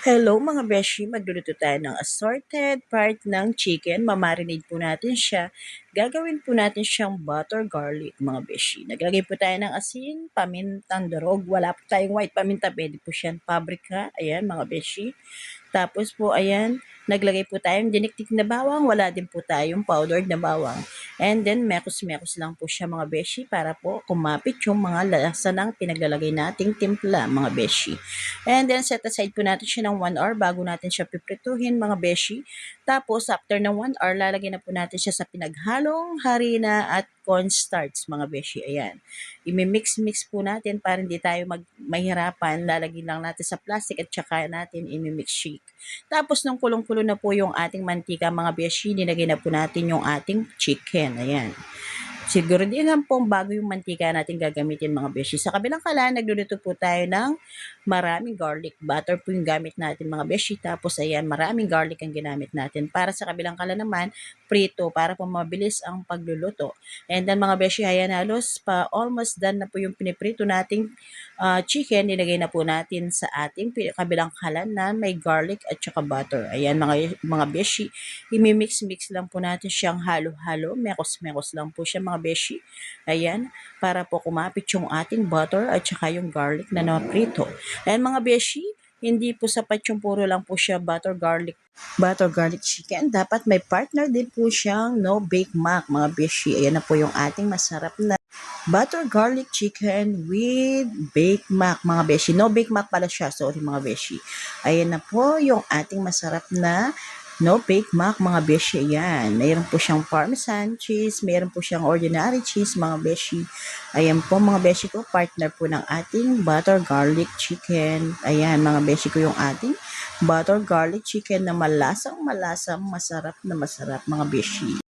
Hello mga beshi, magluluto tayo ng assorted part ng chicken. Mamarinate po natin siya. Gagawin po natin siyang butter garlic mga beshi. Naglagay po tayo ng asin, pamintang durog. Wala po tayong white paminta, pwede po siyang paprika. Ayan mga beshi. Tapos po ayan, naglagay po tayong diniktik na bawang, wala din po tayong powdered na bawang. And then mekos-mekos lang po siya mga beshi para po kumapit yung mga lasa ng pinaglalagay nating timpla mga beshi. And then set aside po natin siya ng 1 hour bago natin siya piprituhin mga beshi. Tapos after ng 1 hour, lalagyan na po natin siya sa pinaghalong harina at cornstarch mga beshi. Ayan. Imi-mix-mix po natin para hindi tayo mahirapan. Lalagyan lang natin sa plastic at saka natin imi-mix shake. Tapos nung kulong-kulo na po yung ating mantika mga beshi, nilagay na po natin yung ating chicken. Ayan. Siguro din lang pong bago yung mantika natin gagamitin mga beshi. Sa kabilang kalan, nagluluto po tayo ng maraming garlic butter po yung gamit natin mga beshi. Tapos ayan, maraming garlic ang ginamit natin. Para sa kabilang kalan naman, prito para po mabilis ang pagluluto. And then mga beshi, ayan halos pa almost done na po yung piniprito nating chicken. Nilagay na po natin sa ating kabilang kalan na may garlic at saka butter. Ayan mga beshi, imimix-mix lang po natin siyang halo-halo. Mekos-mekos lang po siya mga beshi. Ayan, para po kumapit yung ating butter at saka yung garlic na naprito. Ayan mga beshi, hindi po sapat yung puro lang po siya butter garlic chicken. Dapat may partner din po siyang no bake mac mga beshi. Ayan na po yung ating masarap na butter garlic chicken with bake mac mga beshi. No bake mac pala siya, sorry mga beshi. Ayan na po yung ating masarap na no bake mac mga beshi. Ayan, mayroon po siyang parmesan cheese, mayroon po siyang ordinary cheese mga beshi. Ayan po mga beshi ko, partner po ng ating butter garlic chicken. Ayan mga beshi ko yung ating butter garlic chicken na malasang masarap na masarap mga beshi.